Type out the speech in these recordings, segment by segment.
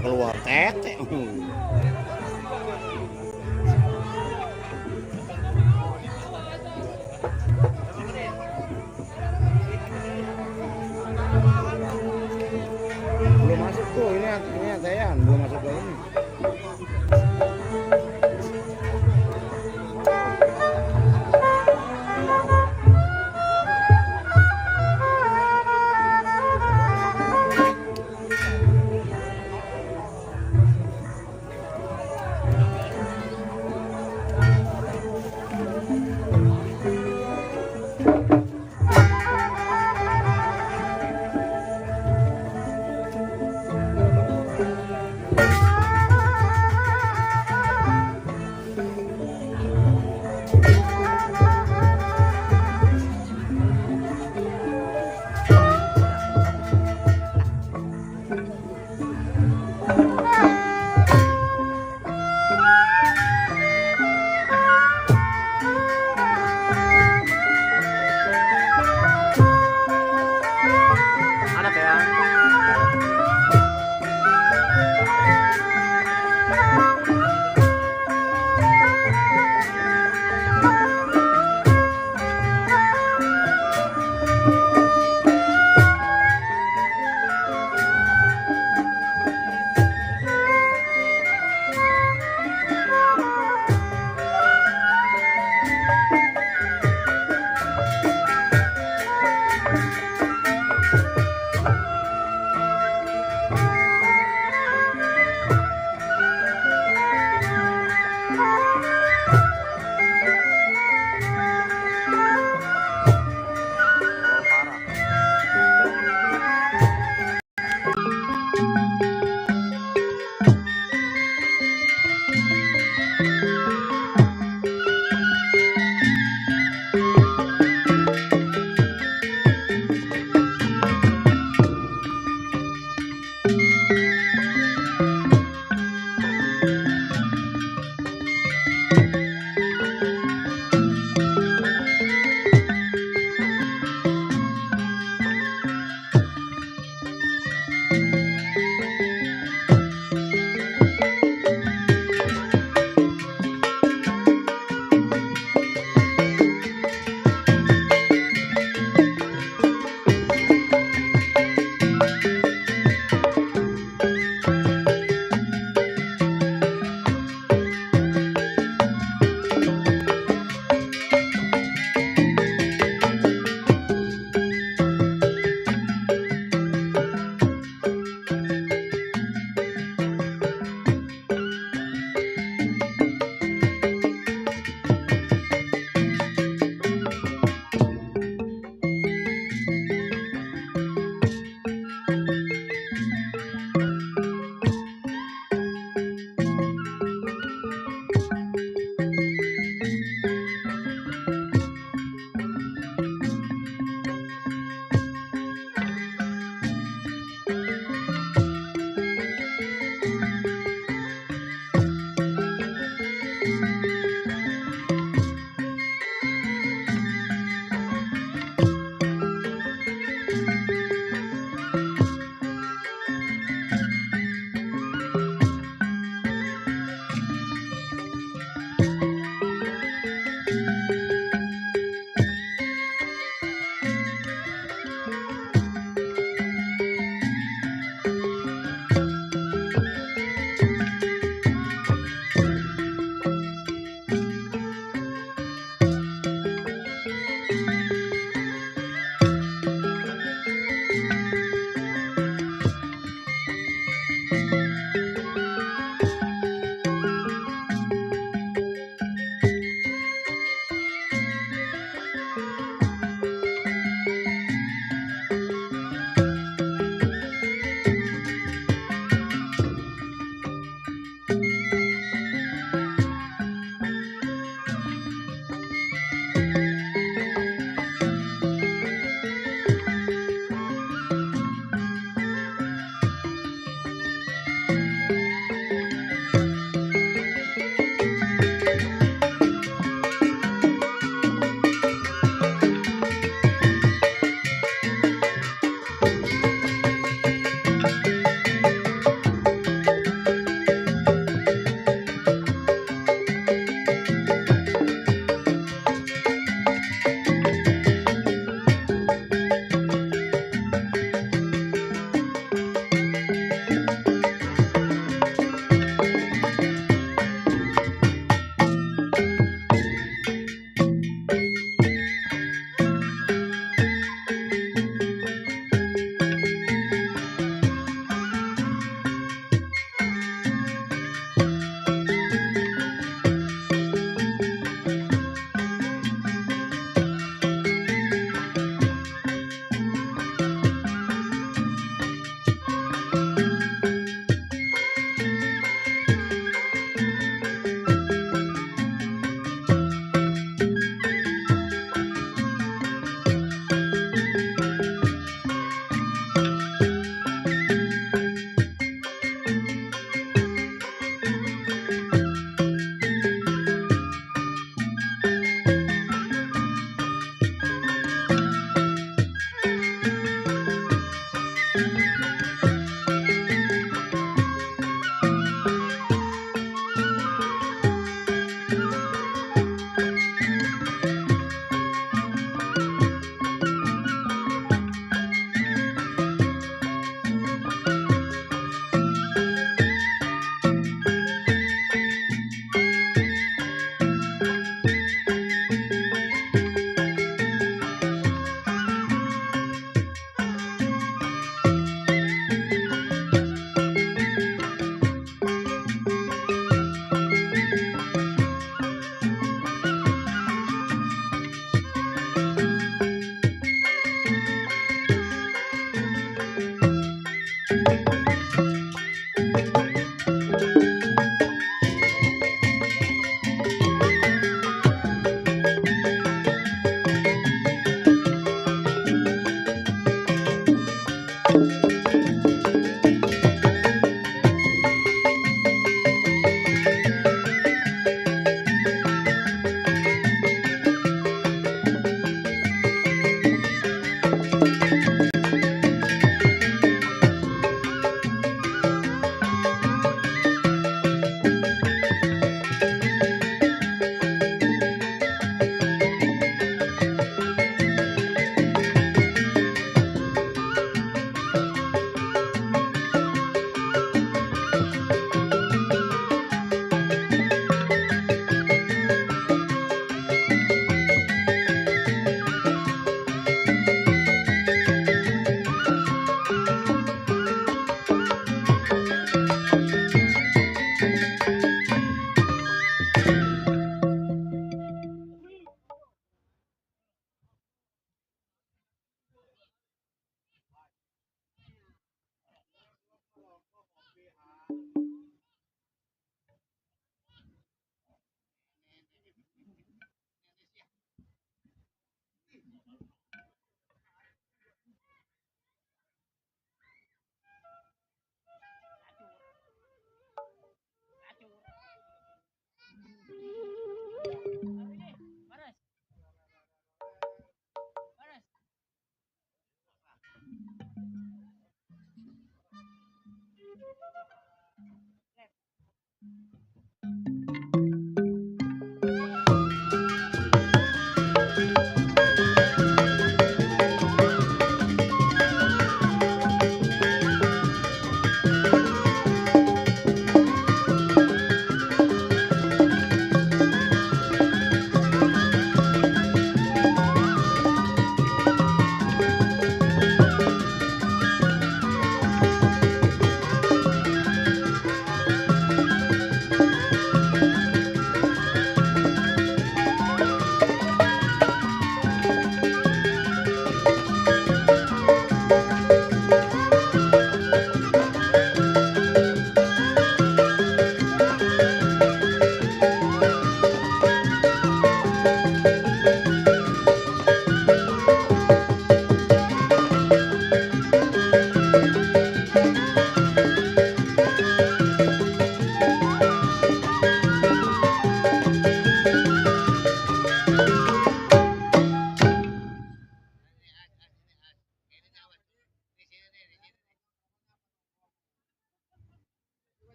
keluar tete. Belum masuk tuh, ini Atean belum masuk ke ini. Anak ya.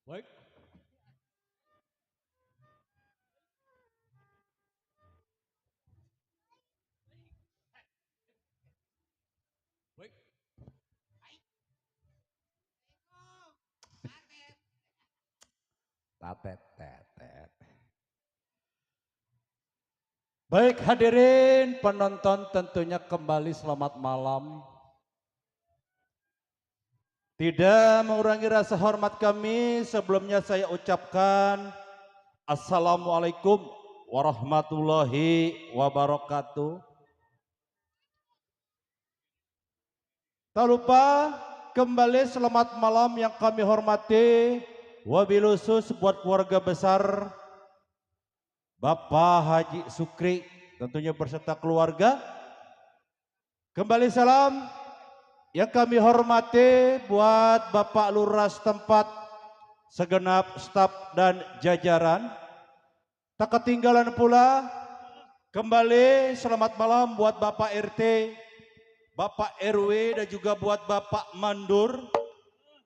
Baik. Baik. Tatet, tetet. Baik hadirin penonton tentunya kembali selamat malam. Tidak mengurangi rasa hormat kami, sebelumnya saya ucapkan Assalamualaikum warahmatullahi wabarakatuh. Tak lupa kembali selamat malam yang kami hormati, wabil khusus buat keluarga besar Bapak Haji Sukri tentunya berserta keluarga. Kembali salam yang kami hormati buat Bapak Lurah setempat, segenap staf dan jajaran. Tak ketinggalan pula kembali selamat malam buat Bapak RT, Bapak RW dan juga buat Bapak Mandur,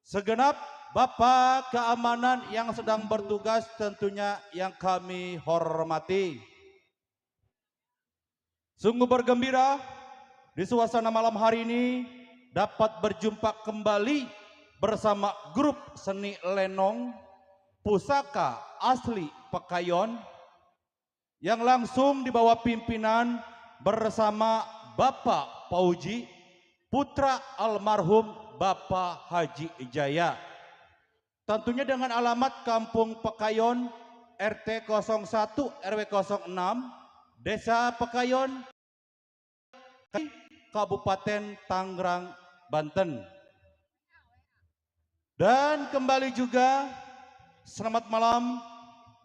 segenap Bapak keamanan yang sedang bertugas tentunya yang kami hormati. Sungguh bergembira di suasana malam hari ini dapat berjumpa kembali bersama grup seni lenong pusaka asli Pekayon yang langsung di bawah pimpinan bersama Bapak Pauji, putra almarhum Bapak Haji Jaya. Tentunya dengan alamat Kampung Pekayon, RT 01 RW 06, Desa Pekayon, Kabupaten Tangerang, Banten. Dan kembali juga selamat malam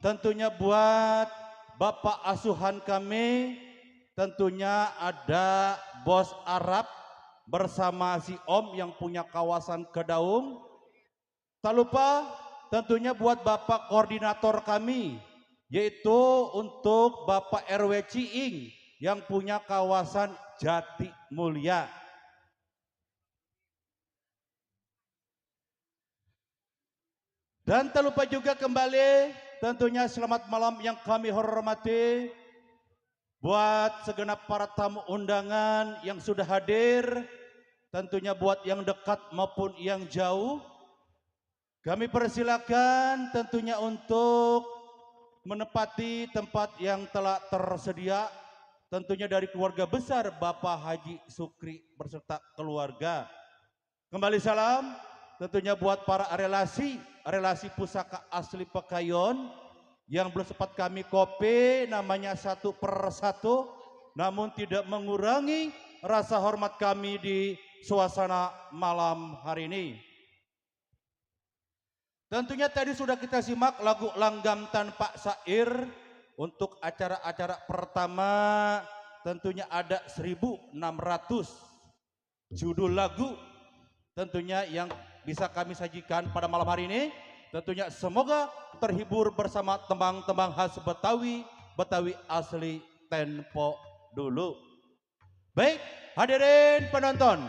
tentunya buat Bapak asuhan kami, tentunya ada Bos Arab bersama si Om yang punya kawasan Kedaung. Tak lupa tentunya buat Bapak koordinator kami, yaitu untuk Bapak RW Ciing yang punya kawasan Jati Mulia. Dan tak lupa juga kembali tentunya selamat malam yang kami hormati buat segenap para tamu undangan yang sudah hadir, tentunya buat yang dekat maupun yang jauh. Kami persilakan tentunya untuk menempati tempat yang telah tersedia, tentunya dari keluarga besar Bapak Haji Sukri berserta keluarga. Kembali salam tentunya buat para relasi pusaka asli Pekayon yang belum sempat kami kopi namanya satu per satu, namun tidak mengurangi rasa hormat kami di suasana malam hari ini. Tentunya tadi sudah kita simak lagu Langgam Tanpa Syair. Untuk acara-acara pertama tentunya ada 1.600 judul lagu tentunya yang bisa kami sajikan pada malam hari ini. Tentunya semoga terhibur bersama tembang-tembang khas Betawi, Betawi asli tempo dulu. Baik, hadirin penonton,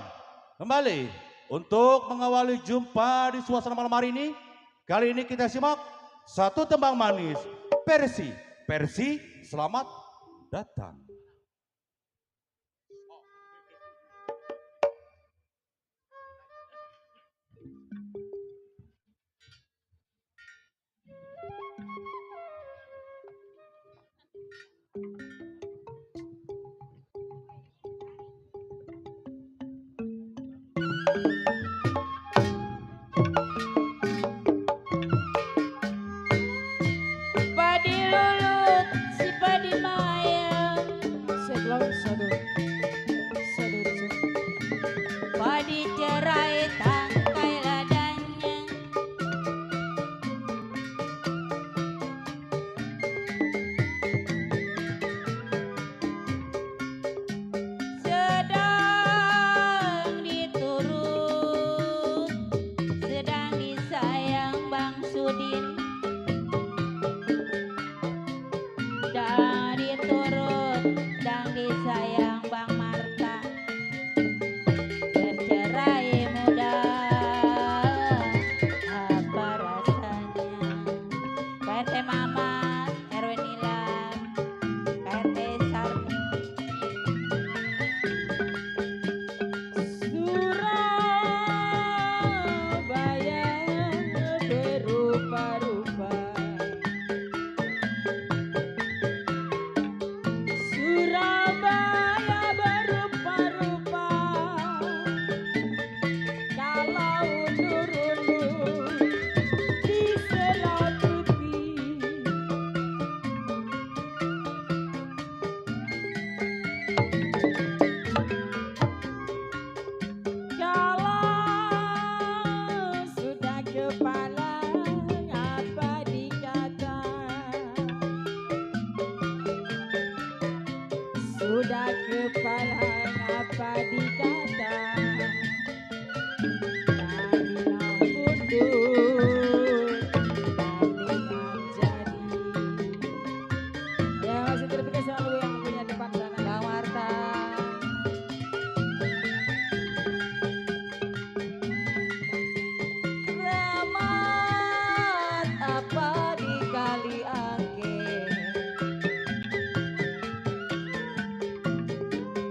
kembali untuk mengawali jumpa di suasana malam hari ini. Kali ini kita simak satu tembang manis, Persi, selamat datang. Padi lulut, si padi mayang, padi cerai tangkai ladanya, sedang diturut, sedang disayang Bang Sudin. Dan diturut dan disayang Bang Marta, bercerai muda apa rasanya. KRT Mamat, RW Nilam, KRT Sarmi. Surabaya berupa-rupa, Surabaya berupa-rupa, kalau undur-undur di selatupi. Kalau sudah kepala apa dikata, sudah kepala apa dikata, marilah mundur dengan jadi. Ya masih terpikir selalu yang punya depan sana Bang Marta. Keramat apa di kali angke,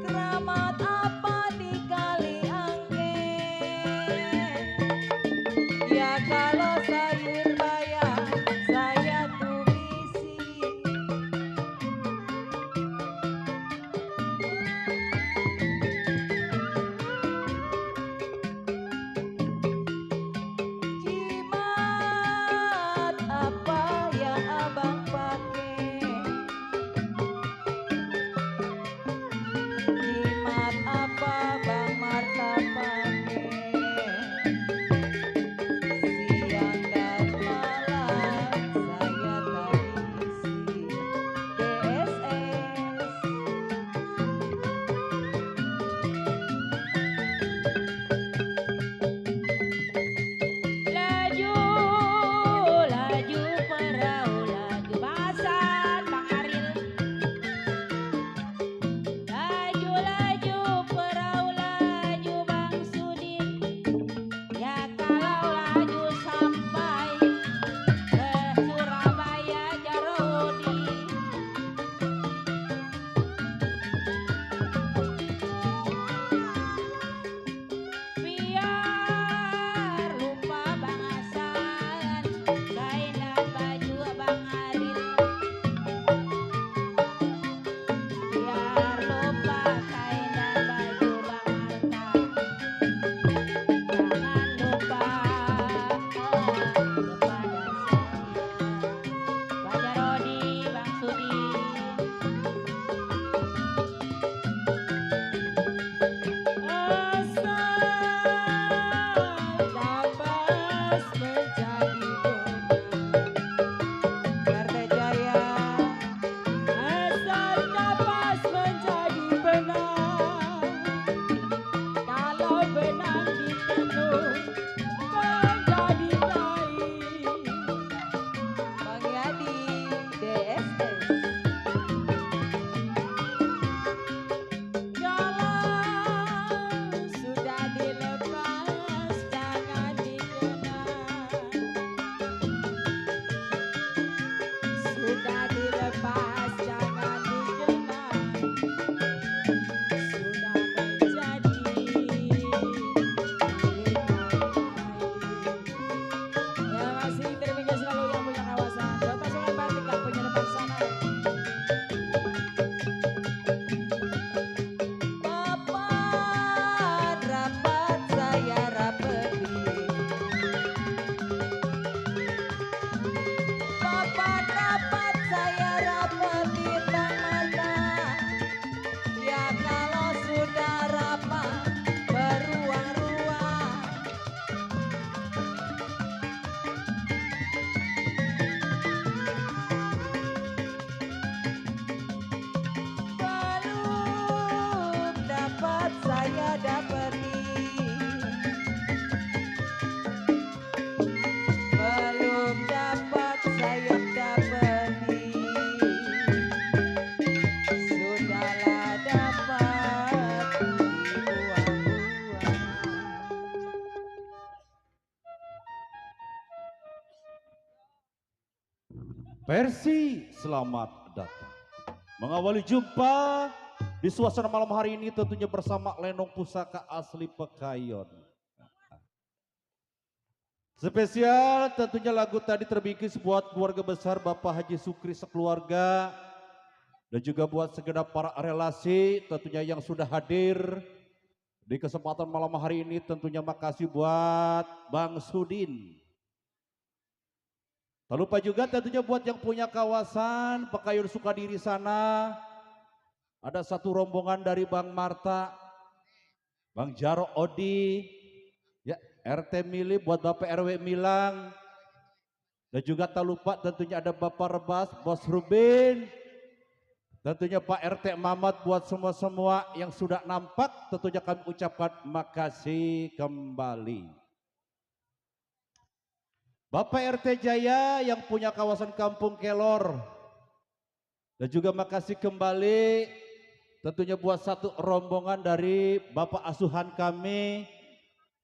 keramat apa di Persi, selamat datang. Mengawali jumpa di suasana malam hari ini tentunya bersama Lenong Pusaka asli Pekayon. Spesial tentunya lagu tadi terbingkis buat keluarga besar Bapak Haji Sukri sekeluarga. Dan juga buat segenap para relasi tentunya yang sudah hadir di kesempatan malam hari ini. Tentunya makasih buat Bang Sudin. Tak lupa juga tentunya buat yang punya kawasan Pekayon Sukadiri sana. Ada satu rombongan dari Bang Marta, Bang Jaro Odi, ya RT Mili buat Bapak RW Milang. Dan juga tak lupa tentunya ada Bapak Rebas, Bos Rubin. Tentunya Pak RT Mamat buat semua-semua yang sudah nampak. Tentunya kami ucapkan makasih kembali. Bapak RT Jaya yang punya kawasan Kampung Kelor. Dan juga makasih kembali tentunya buat satu rombongan dari Bapak asuhan kami.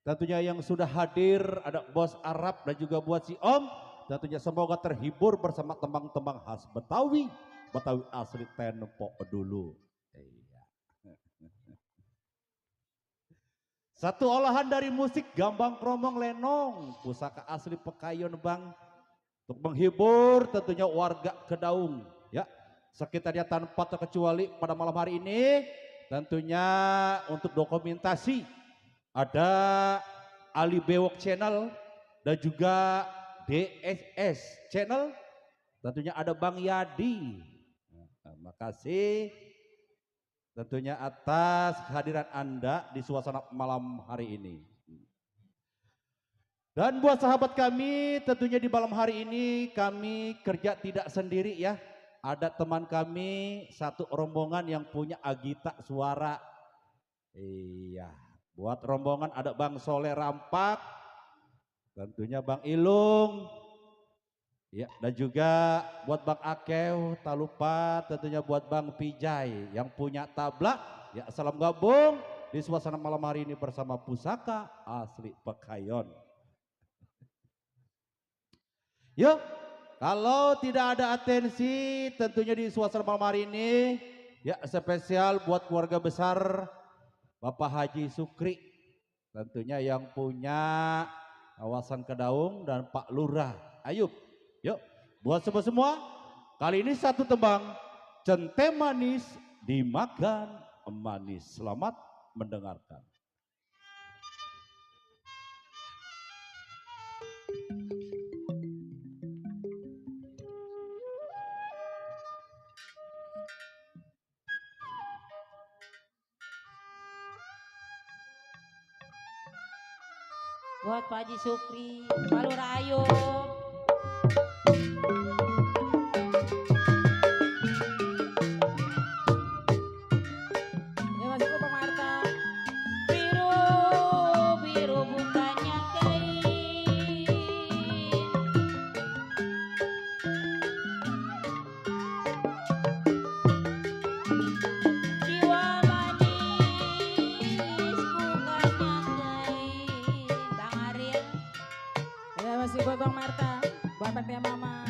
Tentunya yang sudah hadir ada Bos Arab dan juga buat si Om. Tentunya semoga terhibur bersama tembang-tembang khas Betawi. Betawi asli tempo dulu. Satu olahan dari musik Gambang Kromong Lenong, pusaka asli Pekayon Bang, untuk menghibur tentunya warga Kedaung, ya sekitarnya tanpa terkecuali pada malam hari ini. Tentunya untuk dokumentasi ada Ali Bewok Channel dan juga DSS Channel, tentunya ada Bang Yadi. Makasih. Tentunya atas kehadiran Anda di suasana malam hari ini. Dan buat sahabat kami tentunya di malam hari ini kami kerja tidak sendiri ya. Ada teman kami satu rombongan yang punya agita suara. Iya, buat rombongan ada Bang Soleh Rampak. Tentunya Bang Ilung. Ya, dan juga buat Bang Akew, tak lupa tentunya buat Bang Pijay yang punya tabla. Ya, salam gabung di suasana malam hari ini bersama pusaka asli Pekayon. Yuk, kalau tidak ada atensi tentunya di suasana malam hari ini, ya spesial buat keluarga besar Bapak Haji Sukri. Tentunya yang punya kawasan Kedaung dan Pak Lurah Ayub. Yuk, buat semua, kali ini satu tembang, Cente Manis Dimakan Manis. Selamat mendengarkan. Buat Pak Haji Sukri, Pak Lurah Ayub. Buat Bang Marta, buat Pak Mama.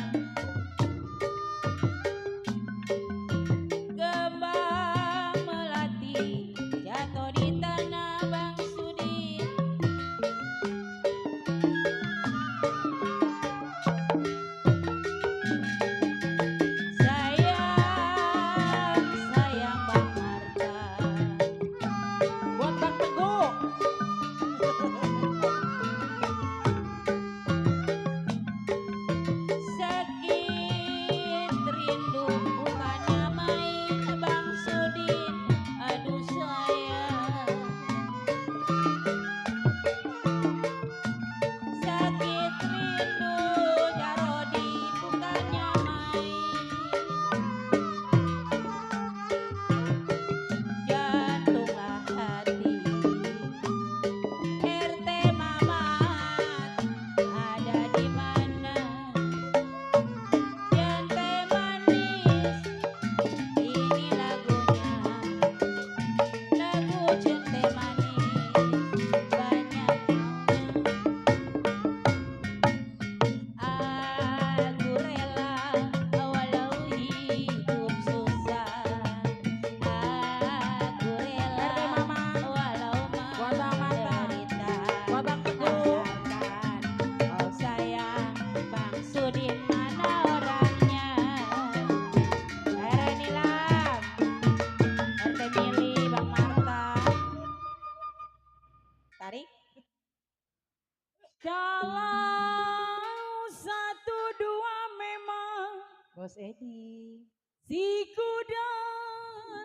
Edi. Si kuda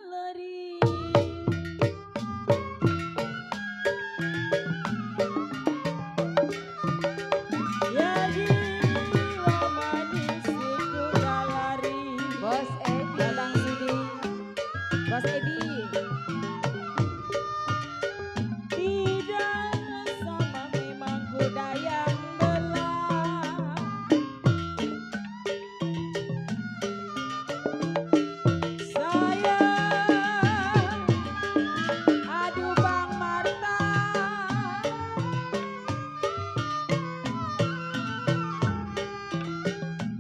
lari. Ya jiwa manis si kuda lari. Bos Edi. Datang sini. Bos Edi. Tidak sama memang kuda yang belah. Sayang, aduh Bang Marta.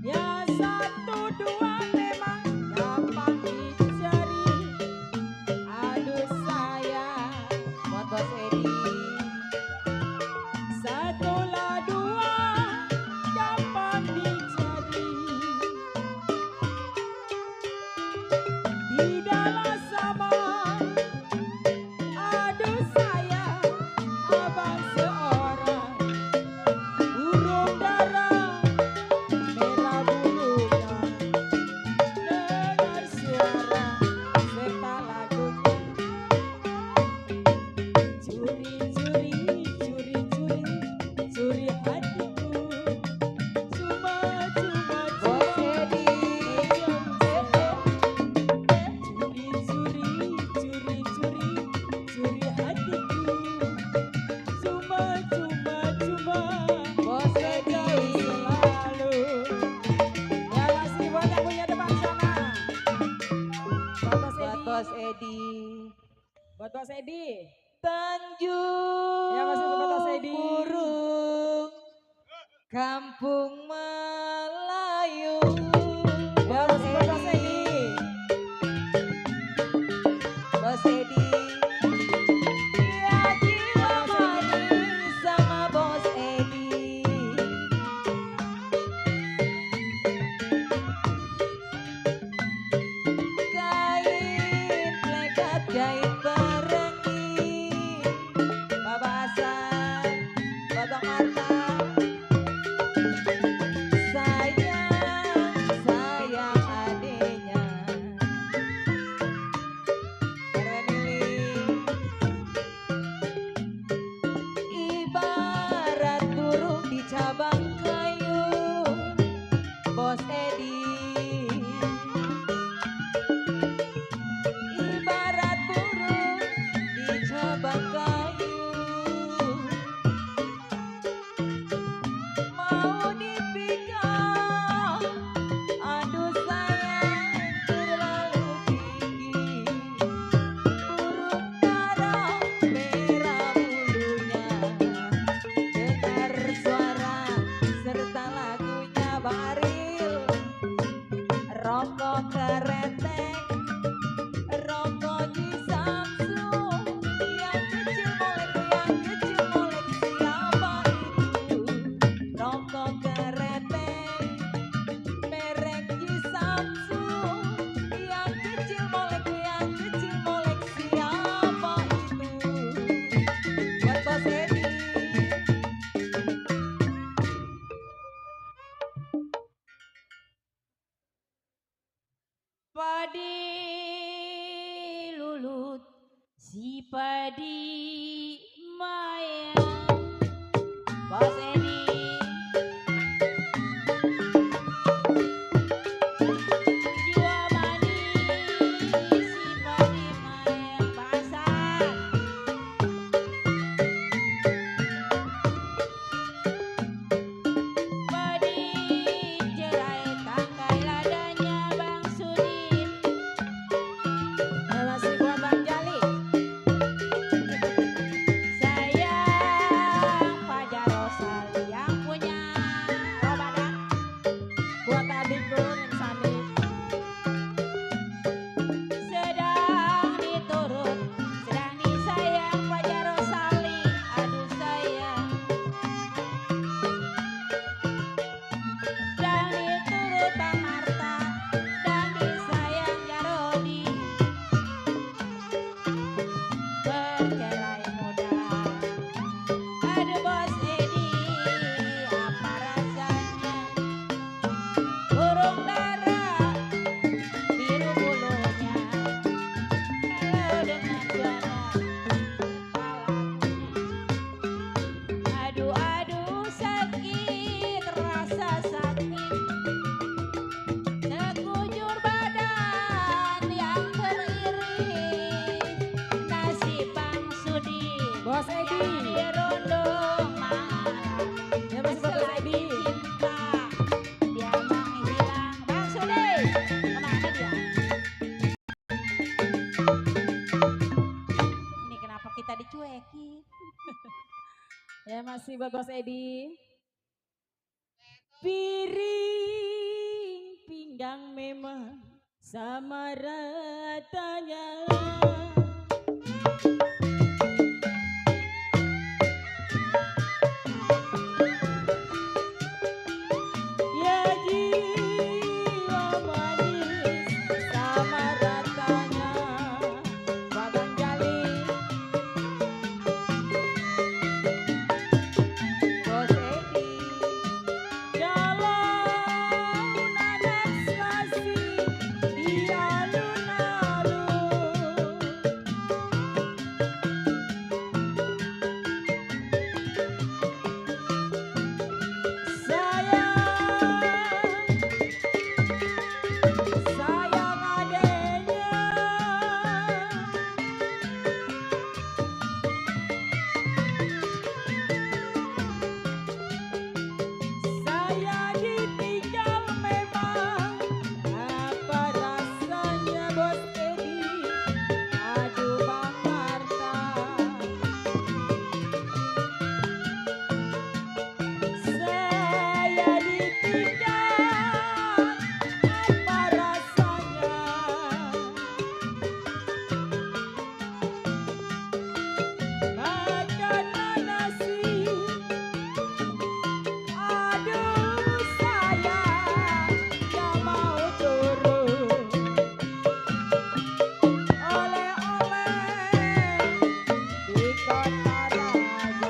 Ya satu dua memang gampang dicari. Aduh sayang, buat Bos Edi. Satu lah dua gampang dicari. Tidaklah sama. Aduh sayang, abang seorang burung dara merah bulunya. Dengar suara serta lagunya. Curi curi curi curi curi hatiku. Cuma cuma Bos Edi. Curi curi curi curi curi hatiku. Cuma cuma cuma Bos Edi selalu. Ya kasih buat yang punya depan sana. Buat Bos Edi. Buat Bos Edi. Tanjung. Ya kasih buat Bos Edi. Burung Kampung Melayu. Ya kasih buat Bos Edi. Bos Edi. Ya jiwa manis sama Bos Edi. Kain plekat jahit berengi. Bapak Hasan, Bapak Marta. Sayang, sayang adenya. Renili. Ibarat burung di cabang kayu. Bos Edi. Ibarat burung di cabang kayu. Mau dipegang, aduh sayang terlalu tinggi. Burung dara merah bulunya. Dengar suara serta lagunya Baril. Rokok keretek, rokok di Samsu. Yang kecil molek siapa itu? Rokok keretek, merek di Samsu. Yang kecil molek siapa itu? Buat Bos Edi. Padi lulut si padi mayang. Bos Edi. Jiwa manis si padi mayang. Pasar. Padi cerai tangkai ladanya Bang Sudin. Masih buat Bang Jali. biru bulunya, dengan suara aduh aduh sakit rasa sakit sekujur badan yang beriris nasib Bang Sudi Bos Edi. dirundung marah Ya masih Bos Edi. cinta dia menghilang Bang Sudi kemana dia ini kenapa kita dicuekin. Ya masih Bos Edi. Piring pinggang memang sama ratanya. Ya jiwa manis sama ratanya. Babang Jali. Bos Edi Dalam ekstasi di alun-alun sayang adanya saya ditinggal memang apa rasanya Bos Edi aduh Bang Marta saya ditinggal apa rasanya makan nasi aduh sayang gak mau turun oleh-oleh di kota raja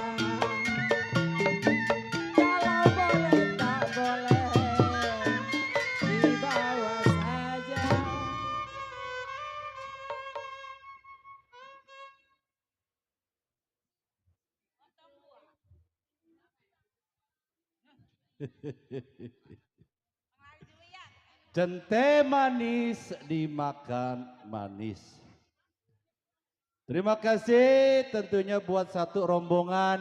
kalau boleh tak boleh dibawa saja. Cente manis dimakan manis. Terima kasih tentunya buat satu rombongan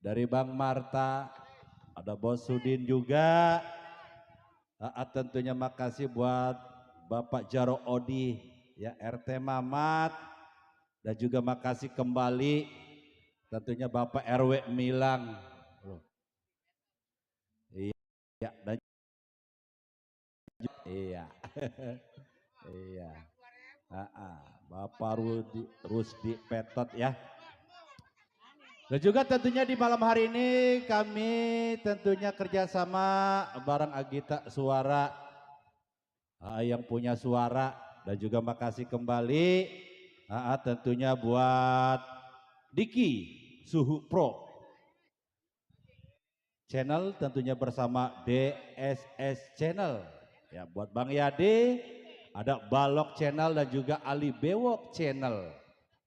dari Bang Marta, ada Bos Sudin juga. Tentunya makasih buat Bapak Jaro Odi, ya RT Mamat, dan juga makasih kembali tentunya Bapak RW Milang. Iya, dan iya. Iya. Bapak Rusdi Petot ya. Dan juga tentunya di malam hari ini kami tentunya kerjasama bareng Agita Suara yang punya suara, dan juga makasih kembali tentunya buat Diki Suhu Pro channel tentunya bersama DSS channel ya, buat Bang Yade ada Balok channel dan juga Ali Bewok channel.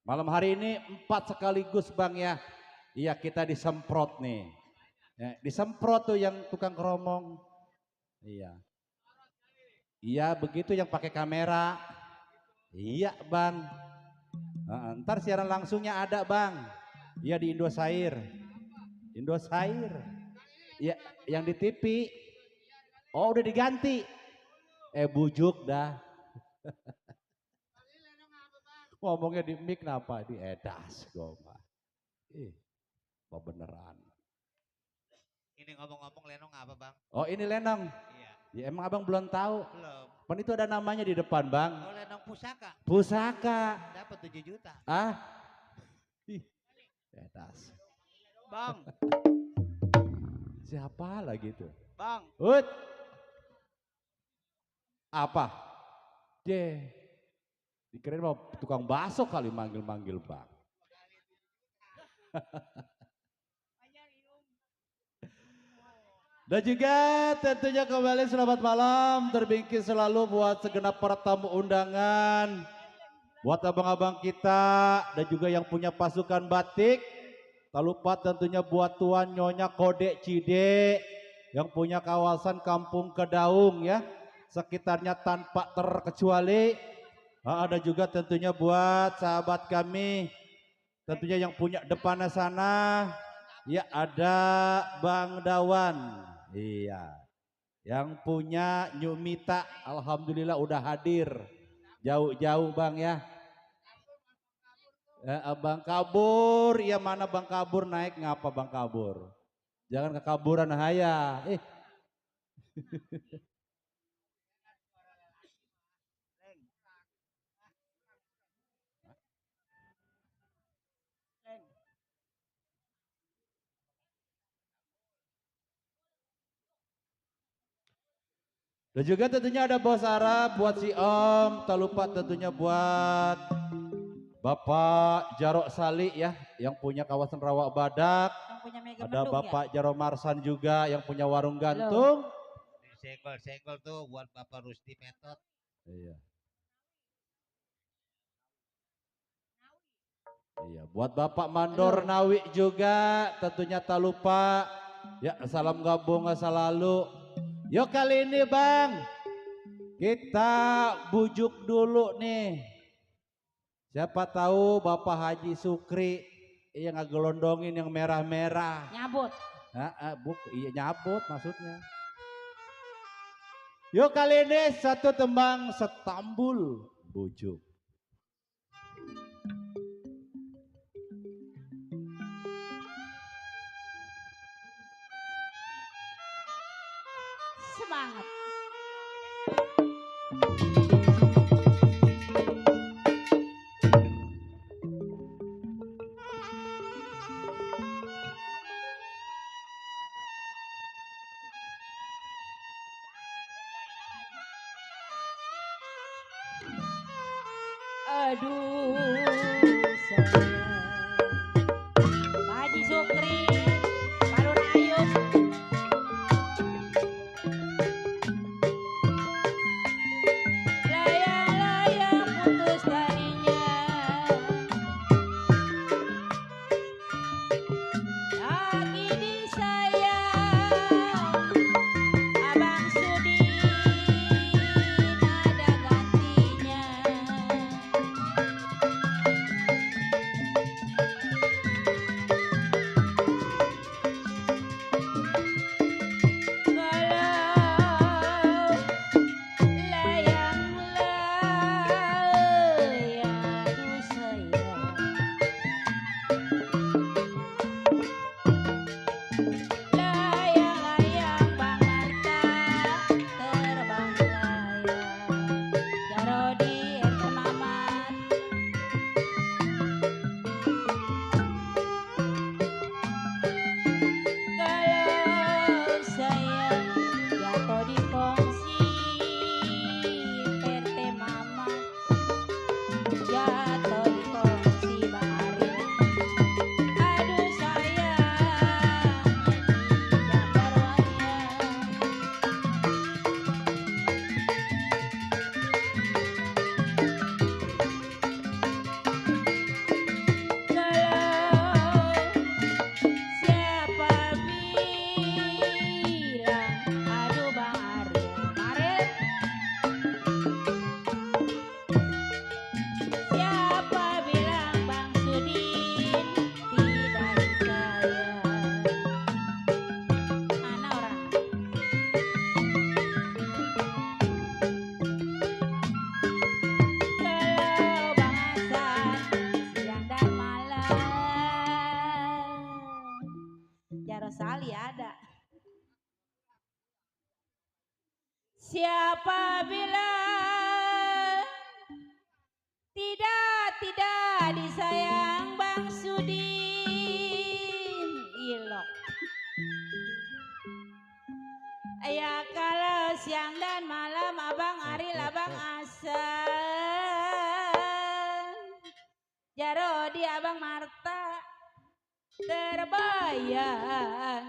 Malam hari ini 4 sekaligus Bang ya. Iya kita disemprot nih ya, disemprot tuh yang tukang keromong. Iya begitu yang pakai kamera. Iya Bang. Ntar siaran langsungnya ada Bang. Iya di Indosiar. Ya, yang di TV. Oh udah diganti. Bujuk dah. Ngomongnya di mic kenapa? Di edas goma. Beneran. Ini ngomong-ngomong Lenong apa Bang? Oh ini Lenong. Iya. Ya emang abang belum tahu. Belum. Pan itu ada namanya di depan Bang. Oh Lenong pusaka. Pusaka. Dapat 7 juta. Edas. Bang. Siapa lagi tuh? Bang. Ut. Apa? Dikirain mau tukang bakso kali manggil-manggil Bang. Dan juga tentunya kembali selamat malam terbingkis selalu buat segenap para tamu undangan. Buat abang-abang kita dan juga yang punya pasukan batik. Tak lupa tentunya buat Tuan Nyonya Kodek Cide yang punya kawasan Kampung Kedaung ya. Sekitarnya tanpa terkecuali. Ada juga tentunya buat sahabat kami. Tentunya yang punya depannya sana. Ya ada Bang Dawan. Iya. Yang punya Nyumita. Alhamdulillah udah hadir. Jauh-jauh Bang ya. Bang Kabur, ya mana Bang Kabur naik ngapa Bang Kabur? Jangan kekaburan haya. Dan juga tentunya ada Bos Arab buat si Om, tak lupa tentunya buat Bapak Jarok Sali ya, yang punya kawasan Rawak Badak. Yang punya Mega Ada Mendung Bapak ya? Jaro Marsan juga yang punya warung gantung. Senggol-senggol tuh buat Bapak Rusdi Metot. Iya. Iya, buat Bapak Mandor Nawi juga tentunya tak lupa. Ya, salam gabung selalu. Yuk kali ini Bang, kita bujuk dulu nih. Siapa tahu Bapak Haji Sukri yang ngegelondongin yang merah-merah. Nyabut. Iya nyabut maksudnya. Yuk kali ini satu tembang Setambul Bujuk. Semangat. Aduh sayang Pak Haji Sukri Balur Ayub layang-layang putus talinya lagi disayang Abang Sudin ada gantinya. Sali ada. Siapa bilang tidak disayang Bang Sudin ilok. Ya kalau siang dan malam Abang Aril Abang Asan Jarodi Abang Marta terbayang-bayang.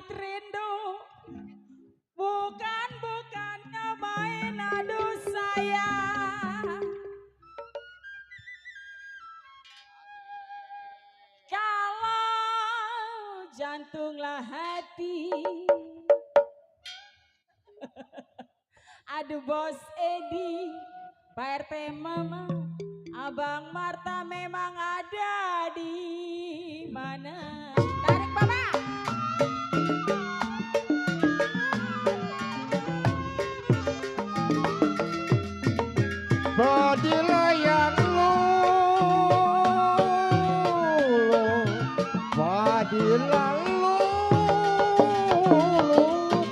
pahit rindu. Bukan main aduh sayang. Kalau jantunglah hati. Aduh Bos Edi, Pak RT Mama, Abang Marta memang ada di mana? Tarik Bapak. Badilah yang lulu, badilah lulu,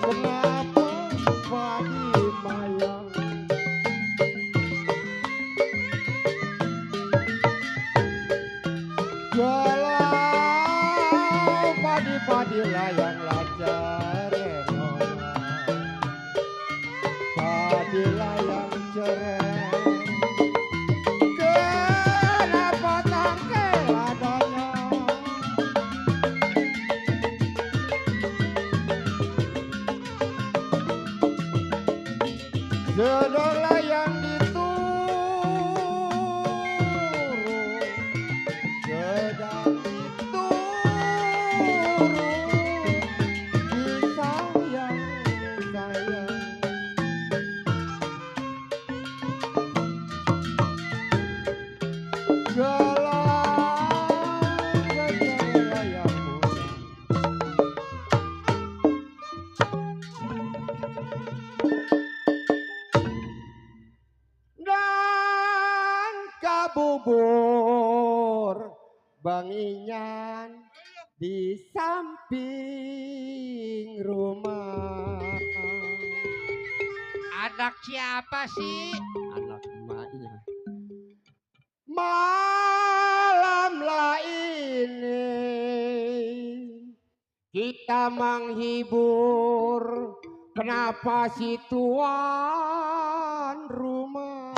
kenapa badi mayang? Galau badi-badilah yang lancar badilah yang cerah. Kenapa tangkel adanya? Sedolah yang dituru, sedang dituru, disayang-sayang. Dan kabubur banginyan di samping rumah. Anak siapa sih? Anak emaknya. Malamlah ini kita menghibur, kenapa si tuan rumah?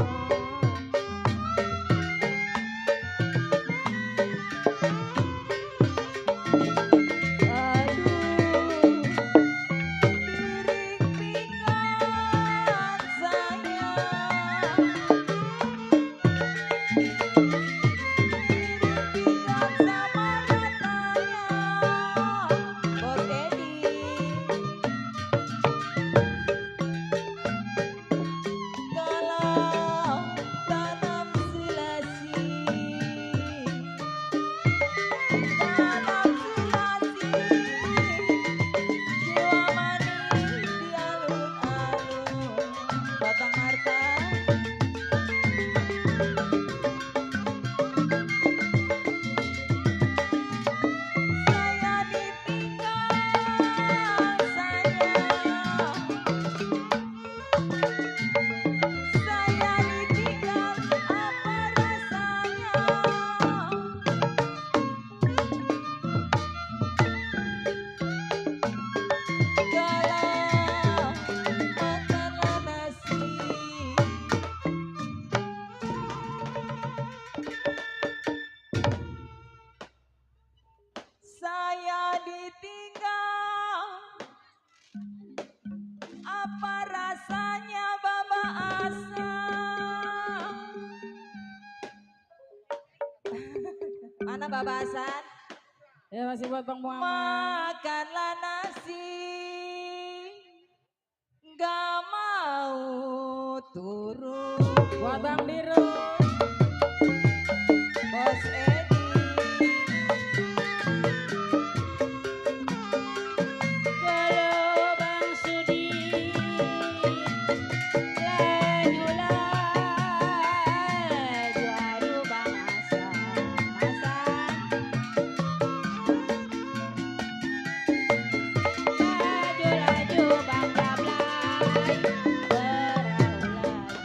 Mana Bapak Hasan? Ya masih buat Bang Muhammad. Makanlah nasi, gak mau turun. Buat Bang Diru. Bos Edi. Kalau Bang Sudi. Laju aduh Bang Hasan. Laju Bang Gablay. Berau laju.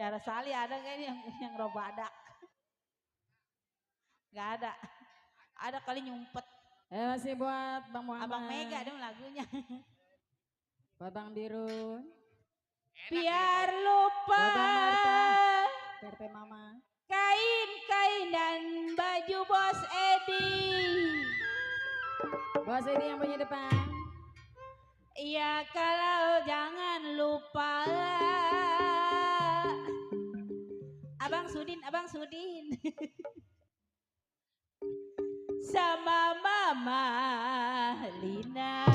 Tiara Sali ada nggak ini yang robadak? Nggak ada. Ada kali nyumpet. Masih buat Bang Muhammad. Abang Mega dong lagunya. Buat Bang Dirun. Biar Buat lupa Bang Marta. PRT Mama. kain-kain dan baju Bos Edi. Bos ini yang punya depan. Iya kalau jangan lupa Abang Sudin sama Mama Lina.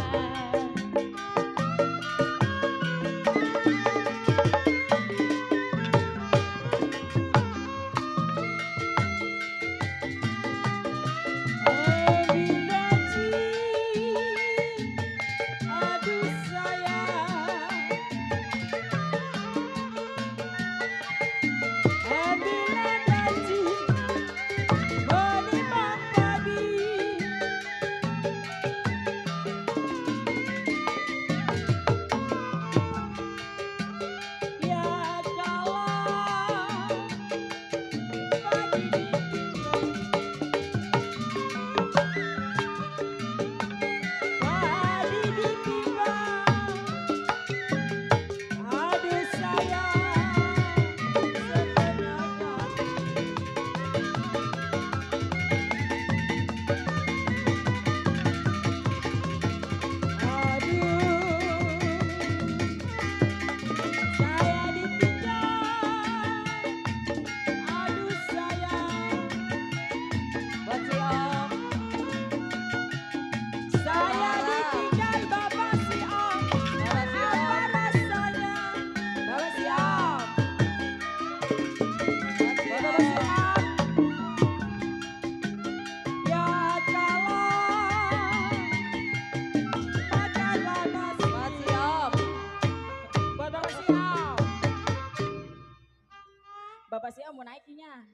Bapak Sia mau naikinya.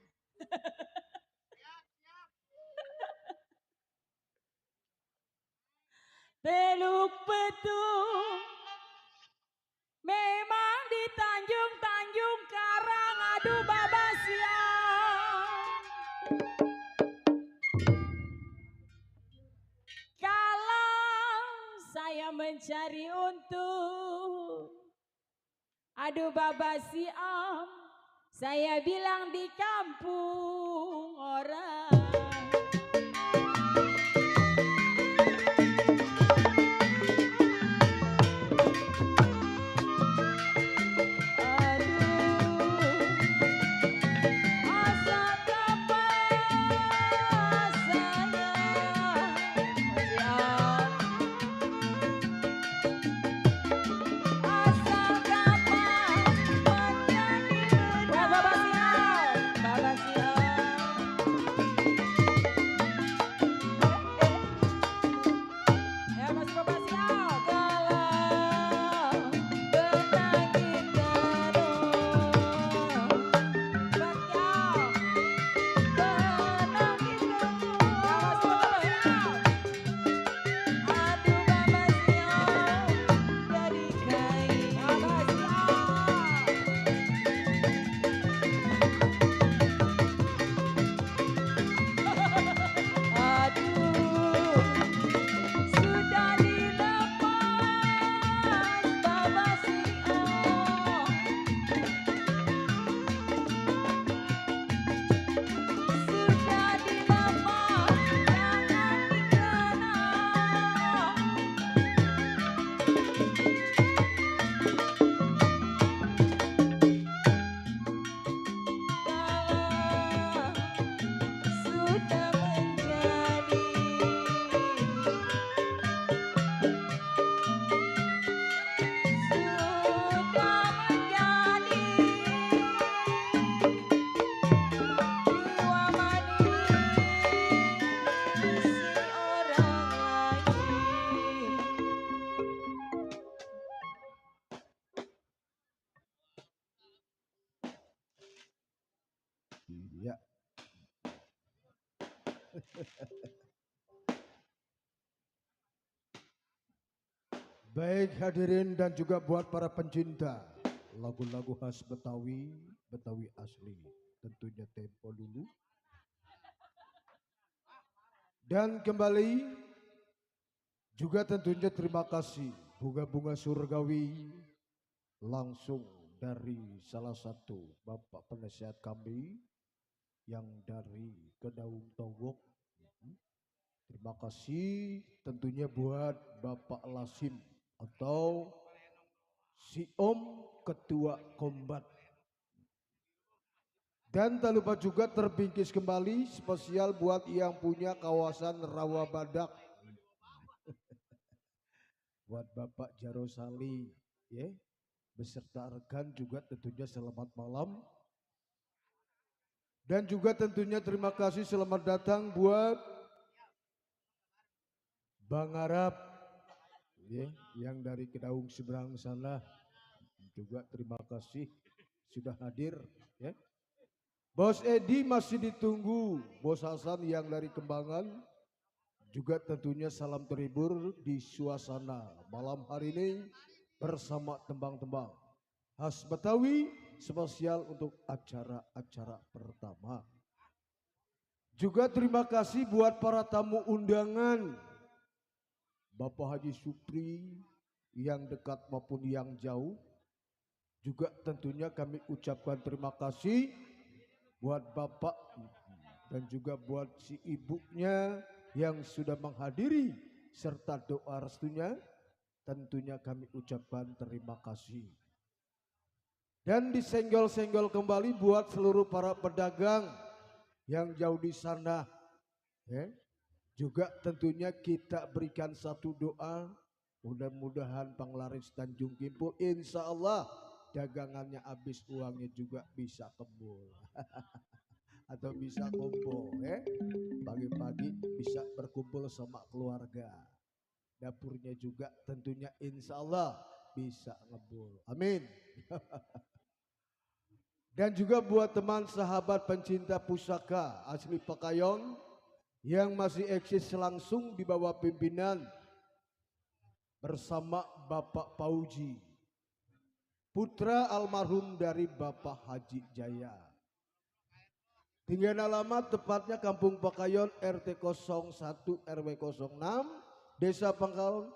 Teluk Betung memang di Tanjung Karang, aduh Bapak siang. Kalau saya mencari untung, aduh Bapak siang, saya bilang di kampung orang. Iya. Baik hadirin dan juga buat para pencinta lagu-lagu khas Betawi, Betawi asli. Tentunya tempo dulu. Dan kembali juga tentunya terima kasih bunga-bunga surgawi langsung dari salah satu Bapak penasihat kami yang dari Kedaung Togok. Terima kasih tentunya buat Bapak Lasim atau si Om Ketua Kombat. Dan tak lupa juga terbingkis kembali spesial buat yang punya kawasan Rawa Badak. Buat Bapak Jarosali ya, beserta rekan juga tentunya selamat malam. Dan juga tentunya terima kasih selamat datang buat Bang Arab ya, yang dari Kedaung seberang sana. Juga terima kasih sudah hadir ya. Bos Edi masih ditunggu, Bos Hasan yang dari Kembangan juga tentunya salam terhibur di suasana malam hari ini bersama tembang-tembang khas Betawi spesial untuk acara-acara pertama. Juga terima kasih buat para tamu undangan Bapak Haji Supri yang dekat maupun yang jauh. Juga tentunya kami ucapkan terima kasih buat Bapak dan juga buat si ibunya yang sudah menghadiri serta doa restunya. Tentunya kami ucapkan terima kasih. Dan disenggol-senggol kembali buat seluruh para pedagang yang jauh di sana. Ya. Juga tentunya kita berikan satu doa. Mudah-mudahan Panglaris Tanjung Kimpul insya Allah dagangannya habis, uangnya juga bisa kebul atau bisa kumpul ya. Pagi-pagi bisa berkumpul sama keluarga. Dapurnya juga tentunya insya Allah bisa ngebul. Amin. Dan juga buat teman sahabat pencinta pusaka asli Pekayon yang masih eksis langsung di bawah pimpinan bersama Bapak Pauji, putra almarhum dari Bapak Haji Jaya. Tinggal alamat tepatnya Kampung Pekayon RT 01 RW 06 Desa Pangkal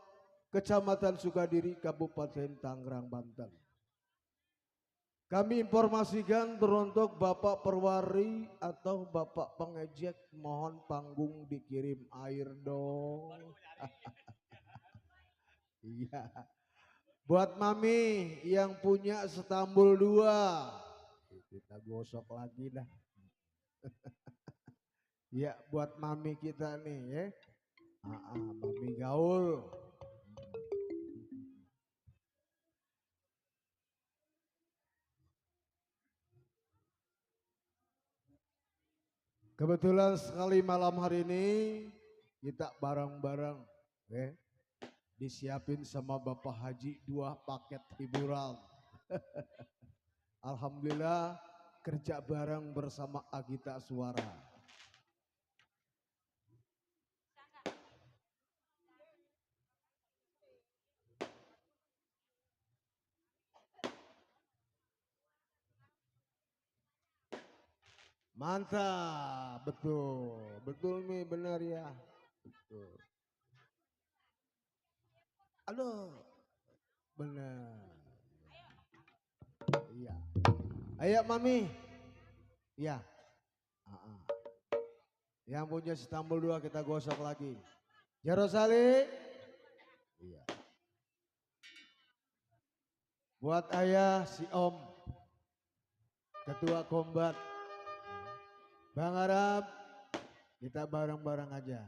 Kecamatan Sukadiri Kabupaten Tangerang Banten. Kami informasikan teruntuk Bapak Perwari atau Bapak pengejek, mohon panggung dikirim air dong. Iya. Buat Mami yang punya Stambul 2, kita gosok lagi dah. Ya buat Mami kita nih ya. Mami gaul. Kebetulan sekali malam hari ini kita bareng-bareng ya. Disiapin sama Bapak Haji 2 paket hiburan. Alhamdulillah kerja bareng bersama Agita Suara. Mantap, betul, betul nih, benar ya, betul. Aduh, benar. Iya. Ayo Mami. Iya. Yang punya Stambul 2 kita gosok lagi. Jarosali. Iya. Buat ayah si Om, Ketua Kombat, Bang Arab, kita bareng-bareng aja.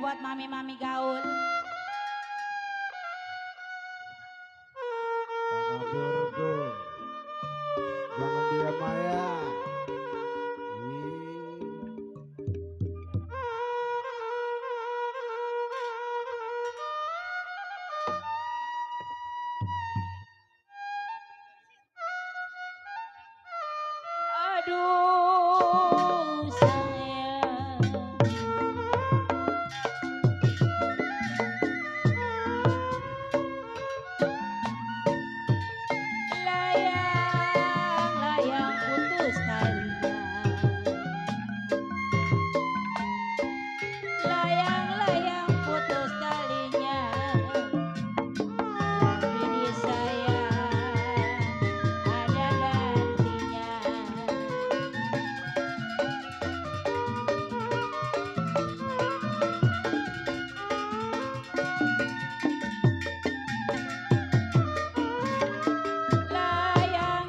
Buat mami-mami gaul. Jangan diam ya. aduh sayang. Layang-layang putus talinya, layang-layang putus talinya, tapi di saya ada gantinya. Layang-layang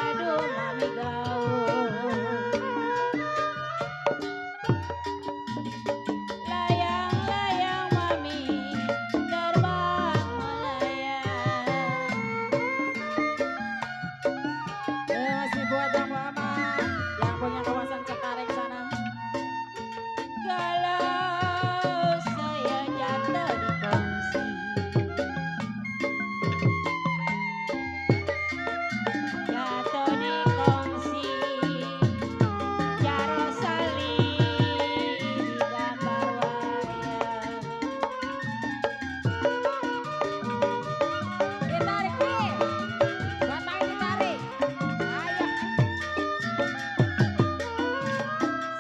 aduh mami gaul, layang-layang mami terbang melayang. Masih buat Bang Muhammad yang punya kawasan Cengkareng sana. Kalau saya jatuh di kongsi, jatuh di kongsi, jaro salib di gambar wayang. Ditarik nih. Batang ditarik. Ayo.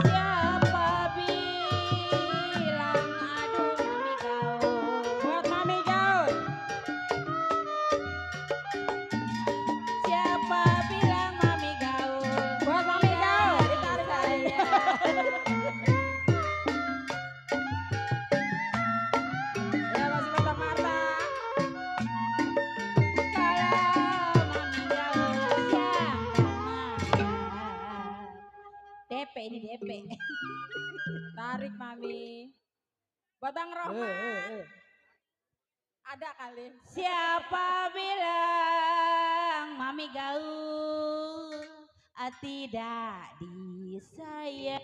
Siapa bilang aduh mami gaul, Buat Mami Gaul. siapa bilang mami gaul, Buat Mami Gaul. Ditarik saya. Ya masih Bang Marta. Kalau mami gaul siang dan malam. DP ini DP. Tarik Mami. Buat Bang Rohman. Ada kali. Siapa bilang mami gaul, tidak disayang.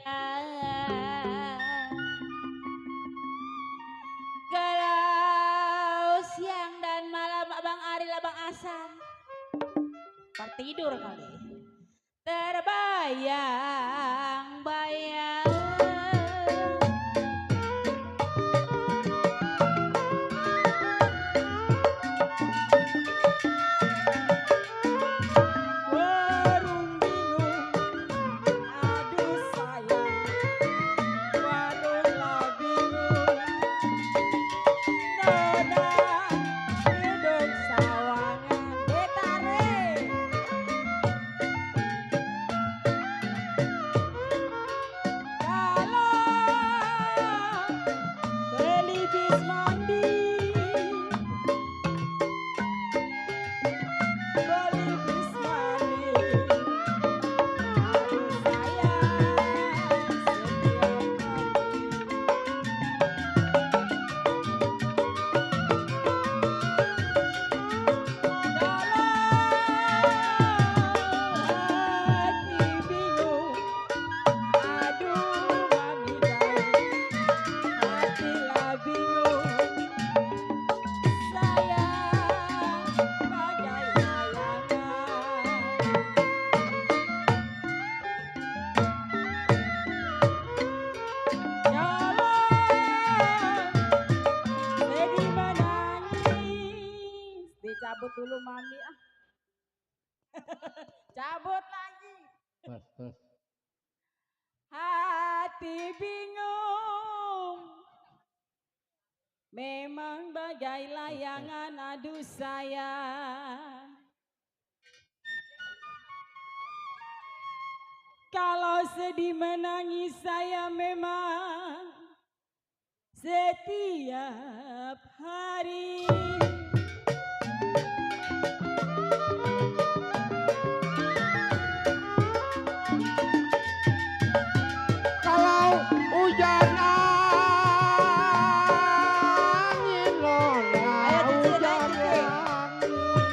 Kalau siang dan malam abang Aril abang Asan tertidur kali, terbayang-bayang. Warung bingung, aduh sayang. Warung lah bingung, nona hidup sawangan. Ditarik. Kalau beli bis mandi, beli bis mandi. Aduh sayang, setiap pagi. Kalau hati bingung, aduh mami gaul, hatilah bingung. Sayang bagai layangan. Jangan sedih menangis. Dicabut dulu mami ah. Cabut lagi. Hati bingung, memang bagai layangan, aduh sayang. Kalau sedih menangis saya memang setiap hari. Kalau hujan angin nona, Ayo, Cici, hujan naik, Cici. angin,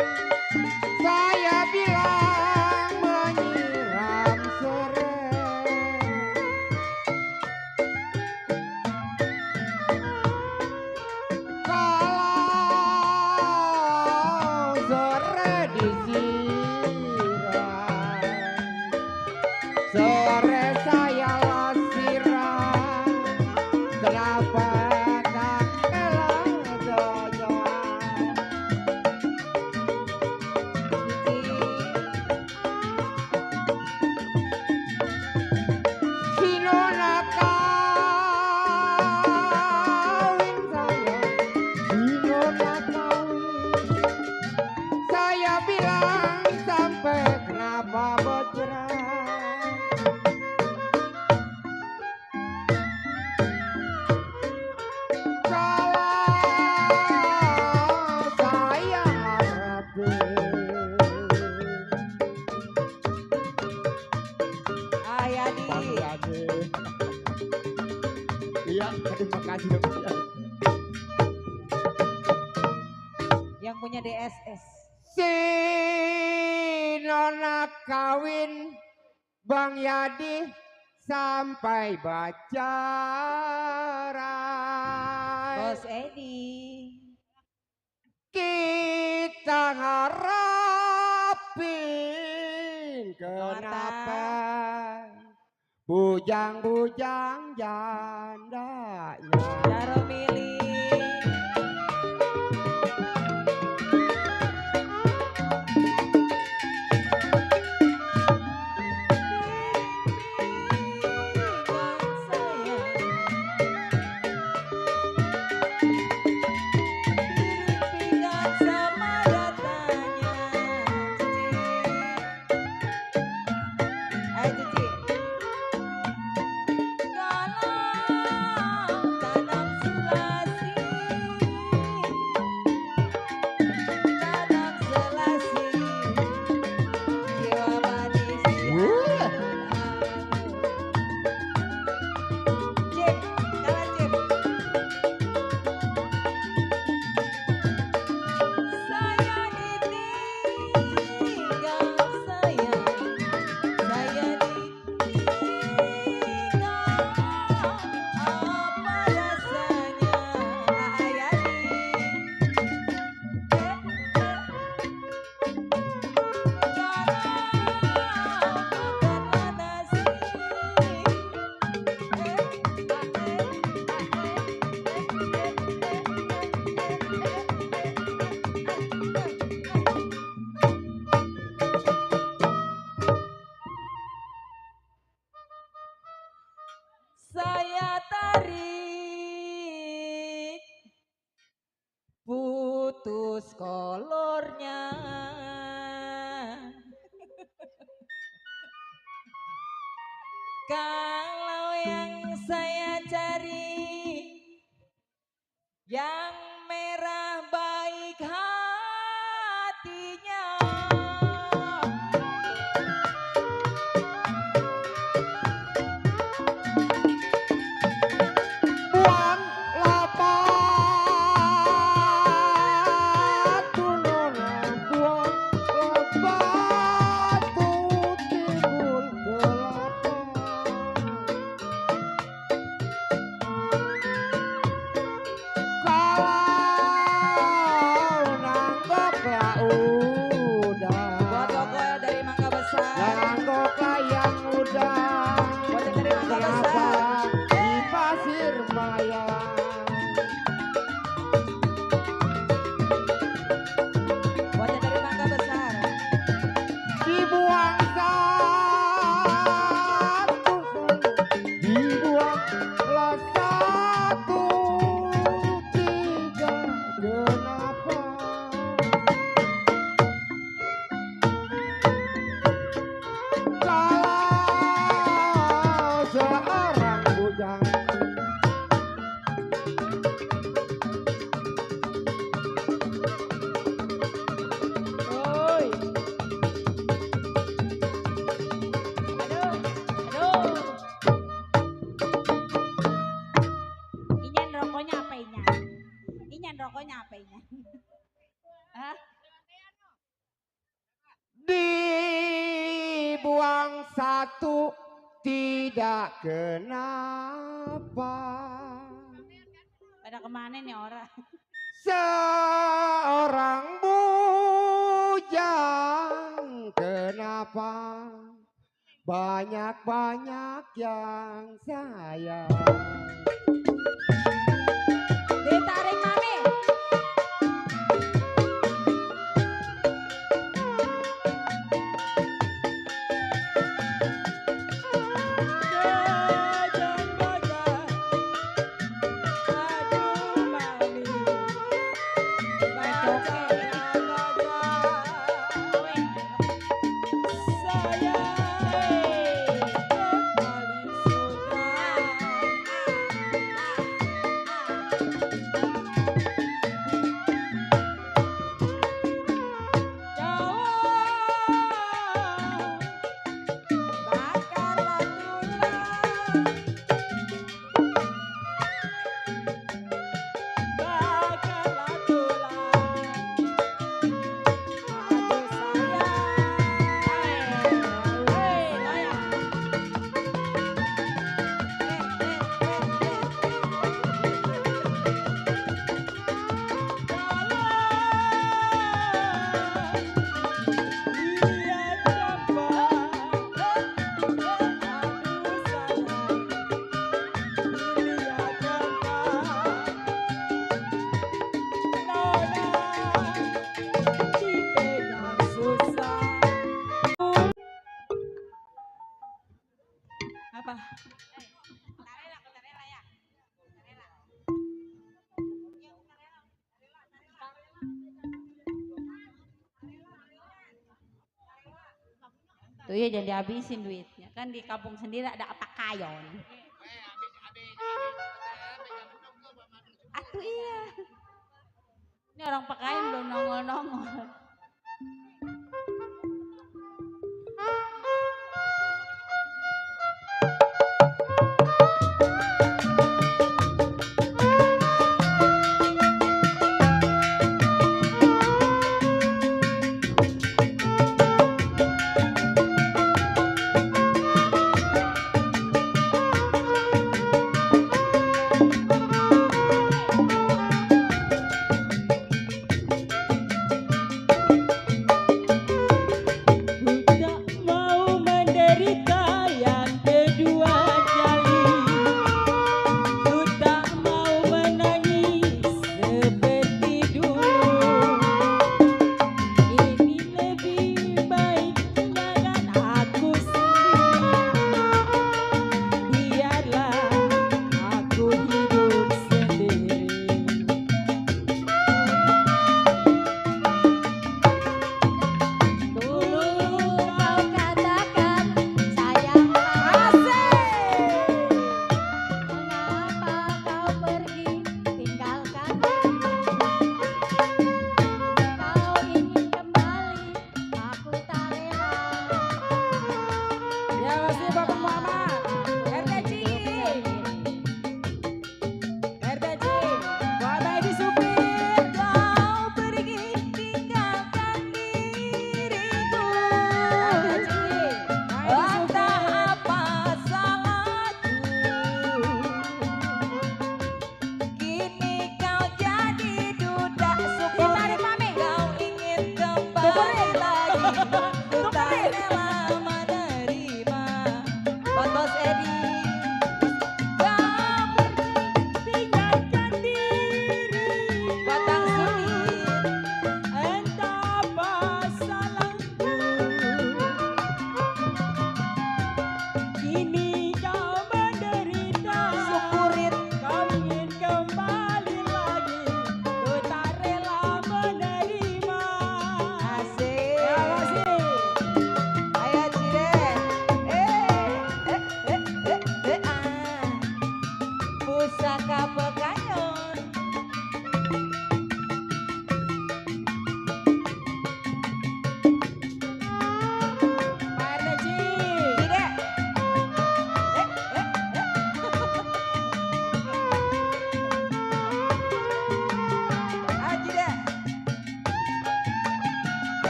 saya bilang menyiram serai. Kalau terima kasih dok. Yang punya DSS. Si Nona kawin Bang Yadi sampai bacaran. Bos Edi. Kita harapin kenapa bujang-bujang jandanya. Jaro milih. Saya tarik putus kolornya. Kalau yang saya cari yang merah baik hatinya. Buang labatu Nona, buang labatu timbul kelapa. Kalau nanggoklah udah, Buat Gogo dari Mangga Besar. nanggoklah yang udah. Buat yang dari Mangga Kenapa Besar. di pasir maya? Buat yang dari Mangga Besar. Dibuang satu, dibuanglah satu, tiga, kenapa? Kalau seorang bujang Oi. Aduh. Inyan rokoknya apa Inyan? Inyan rokoknya apa Inyan? Hah? dibuang satu, tidak kenapa. Pada kemana nih orang? Seorang bujang kenapa banyak-banyak yang sayang. Ditarik mami. Tuh ya jangan dihabisin duitnya. Kan di kampung sendiri ada apa kayon. Atuh iya. Ini orang pakayan belum nongol-nongol.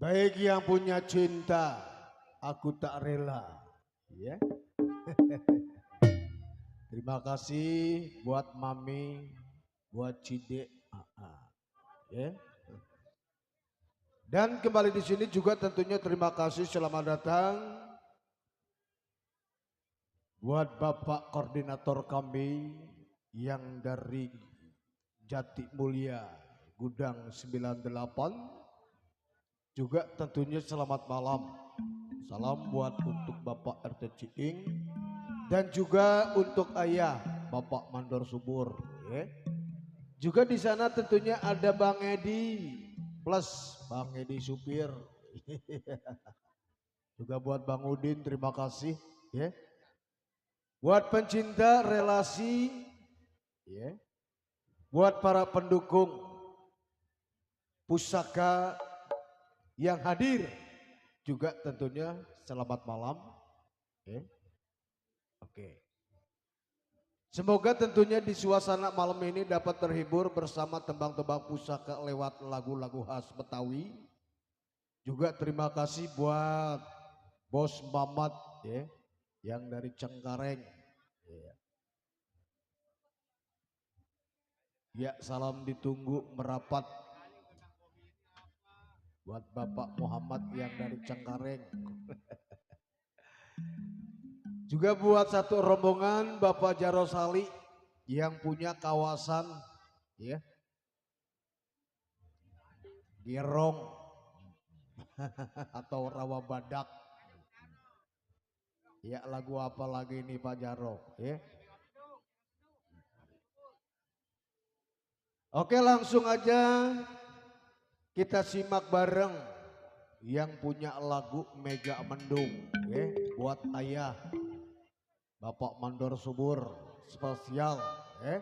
Baik yang punya cinta, aku tak rela. Ya. Terima kasih buat Mami, buat Cide. Ya. Dan kembali di sini juga tentunya terima kasih selamat datang buat Bapak Koordinator kami yang dari Jati Mulia Gudang 98. Juga tentunya selamat malam. Salam buat untuk Bapak RT Ciing dan juga untuk ayah Bapak Mandor Subur. Ya. Juga di sana tentunya ada Bang Edi plus Bang Edi supir. Juga buat Bang Udin terima kasih. Ya. Buat pencinta relasi, ya. Buat para pendukung pusaka yang hadir juga tentunya selamat malam. Oke. Semoga tentunya di suasana malam ini dapat terhibur bersama tembang-tembang pusaka lewat lagu-lagu khas Betawi. Juga terima kasih buat Bos Mamat ya, yang dari Cengkareng. Ya, salam ditunggu merapat. Buat Bapak Muhammad yang dari Cengkareng. Juga buat satu rombongan Bapak Jarosali yang punya kawasan ya Girong atau Rawa Badak. Ya, lagu apa lagi ini Pak Jaro ya. Oke, langsung aja kita simak bareng yang punya lagu Mega Mendung ya, buat ayah Bapak Mandor Subur spesial ya.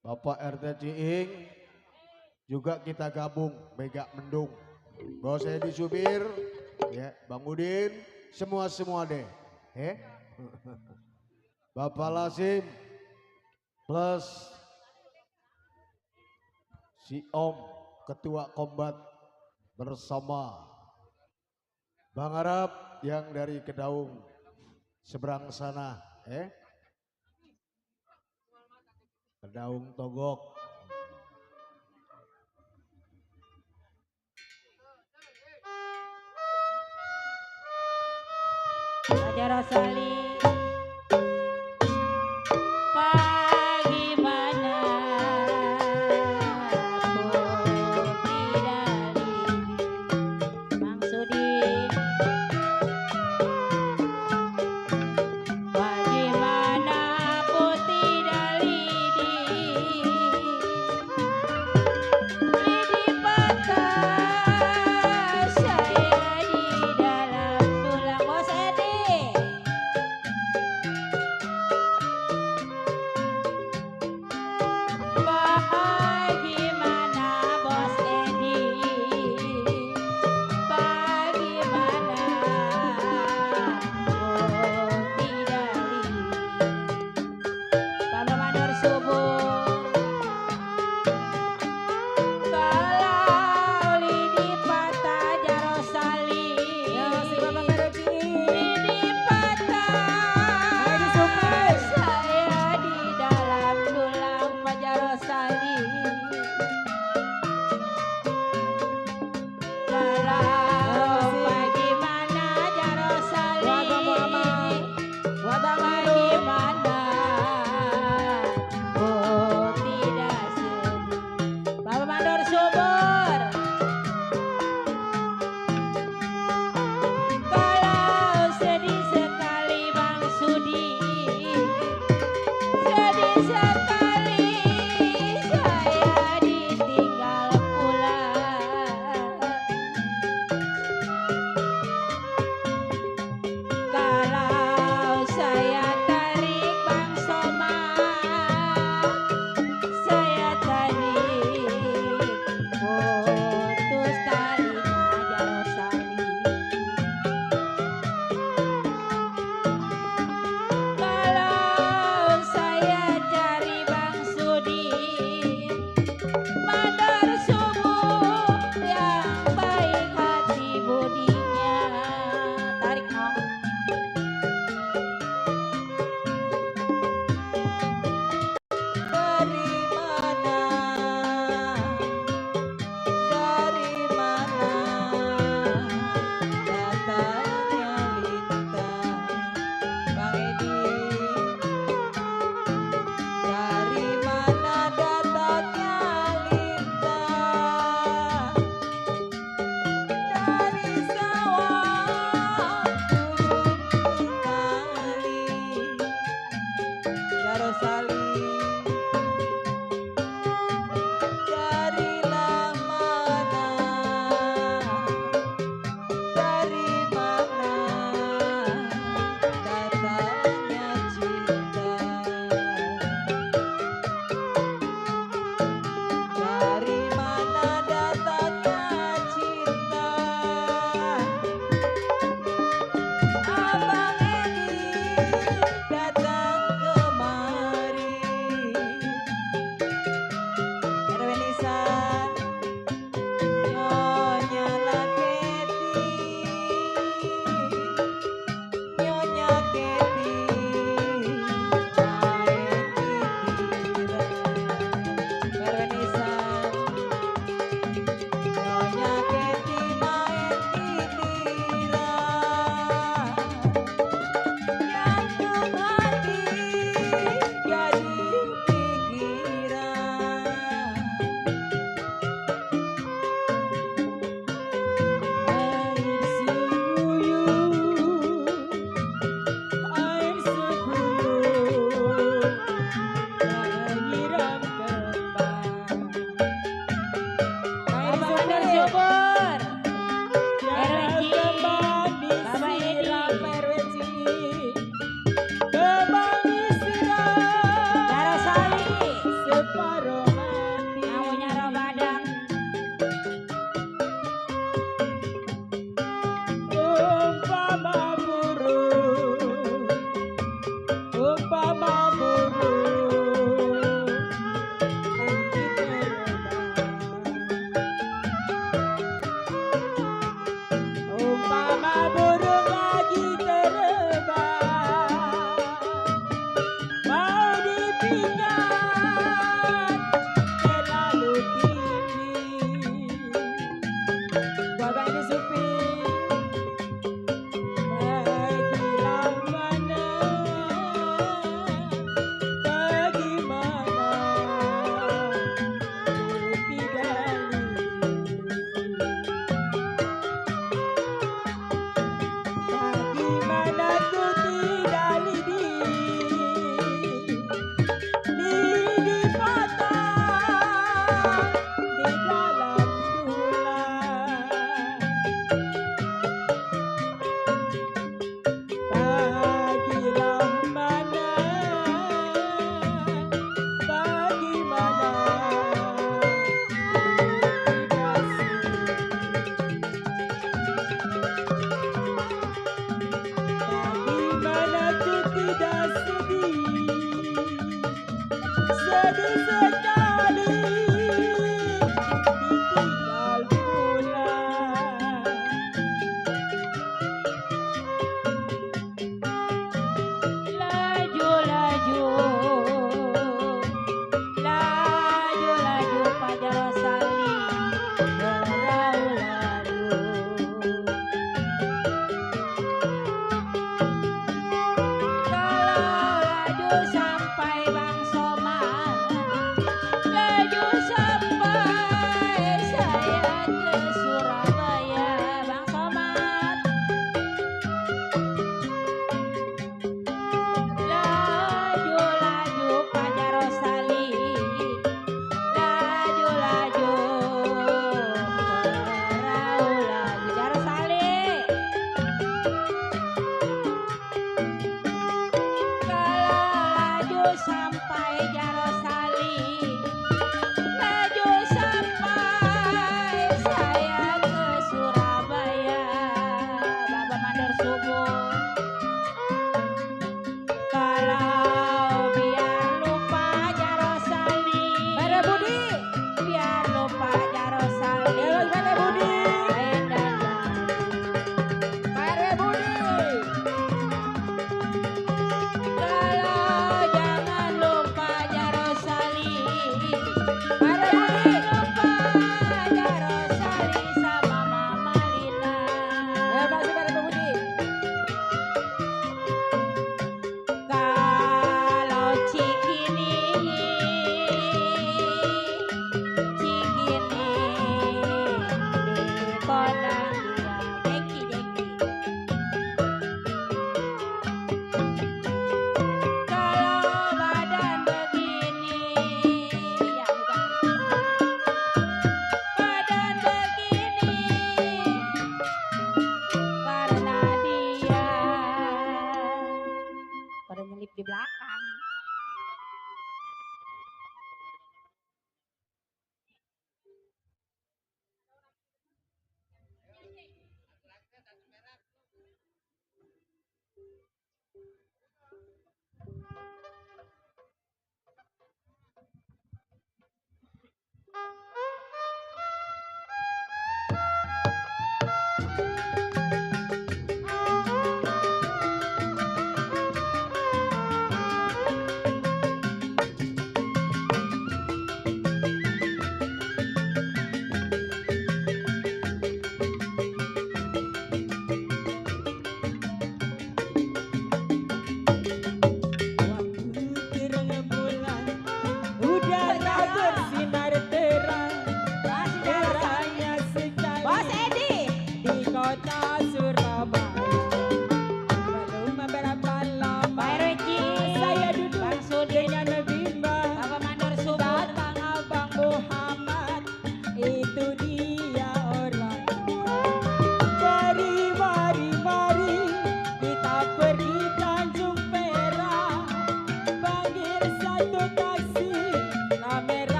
Bapak RT Ciing juga kita gabung Mega Mendung. Bos Edi supir ya, Bang Udin semua deh ya. Bapak Lasim plus si Om Ketua Kombat bersama Bang Arab yang dari Kedaung seberang sana Kedaung Togok. Raja Rosali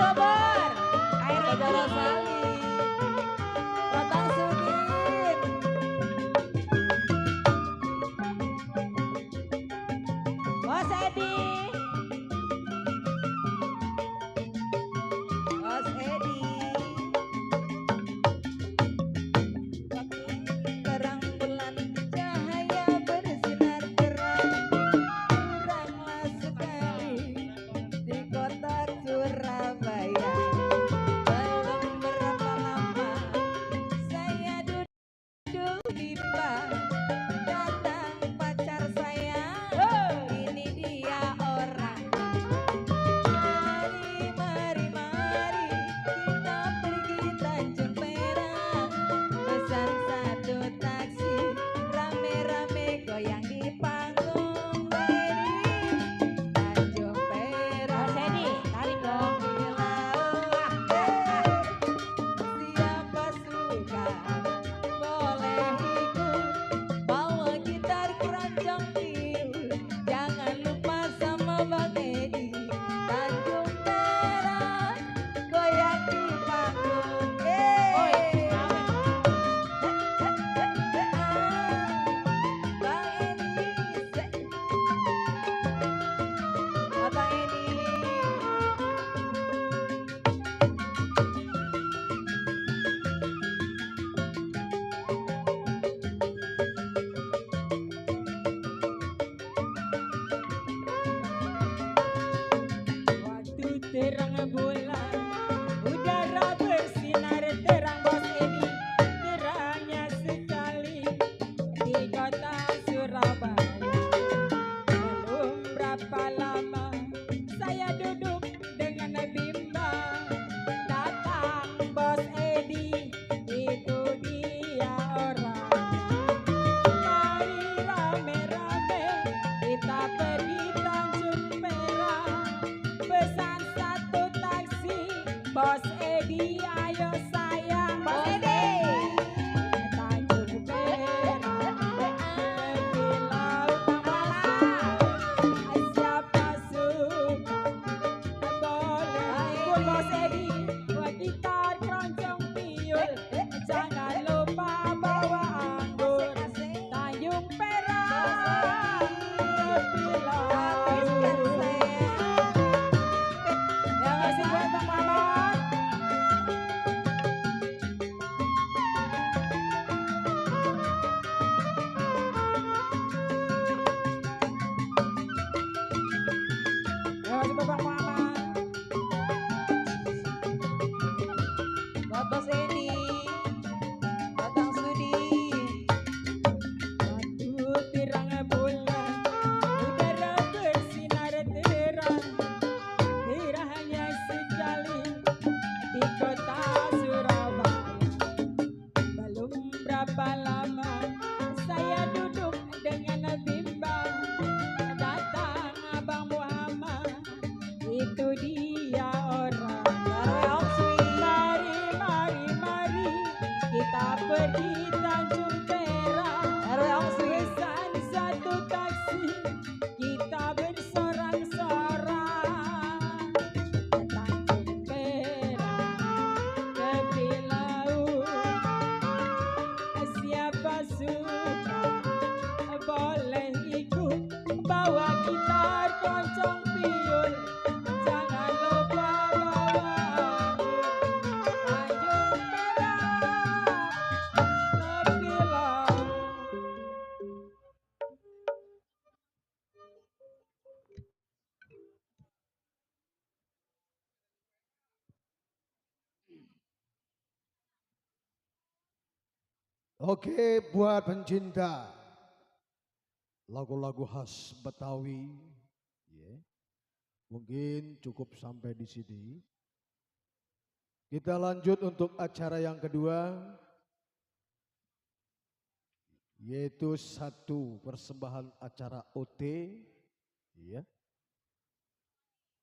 Sobor. Air Raja Rosali. Rosali. Batang Sudin. Bos Edi. Bos Edi. Terang bulan cahaya bersinar terang. Kuranglah sekali di kota Surabaya. Belum berapa lama saya duduk di bar. Datang pacar saya, ini dia orang. Mari, mari, mari, kita pergi Tanjung Perak. Pesan satu taksi, rame-rame goyang di panggung. Mari, Tanjung Perak. Bos Edi, tarik dong. Di laut, siapa suka boleh ikut. Bawa gitar keroncong tiup, jangan lupa sama Bang Edi. Tanjung Perak, goyang di panggung. Bang Edi, Bang Edi. Waktu terang bulan, udara bersinar terang Bos Edi, terangnya sekali di kota Surabaya. Belum berapa lama saya duduk dengan bimbang, datang Bos Edi, itu dia orangnya. Mari rame-rame kita pergi Tanjung Perak. Pesan satu taksi, Bos Edi ayo sayang. Bos Edi. Tanjung Perak, tepi laut malam. Siapa suka boleh ikut Bos Edi. Bawa gitar keroncong tiup, jangan lupa bawa anggur. Tanjung Perak, tepi Habiskan laut. saya. Yang ngasih buat Bang Mamat. Yang ngasih buat Bang Mamat. Buat Bos Edi, Batang Sudin. Waktu terang bulan, udara bersinar terang, terangnya sekali di kota Surabaya. Belum berapa lama saya duduk dengan bimbang, datang Abang Muhammad, itu dia orang. Mari, mari, mari, kita pergi Tanjung Perak. Pesan satu taksi, kita bersorang-sorang. Tanjung Perak, tepi laut. Siapa suka boleh ikut. Bawa gitar keroncong piul, jangan lupa bawa anggur. Tanjung Perak, tepi laut. Oke, buat pencinta lagu-lagu khas Betawi, ya, mungkin cukup sampai di sini. Kita lanjut untuk acara yang kedua, yaitu satu persembahan acara OT, ya,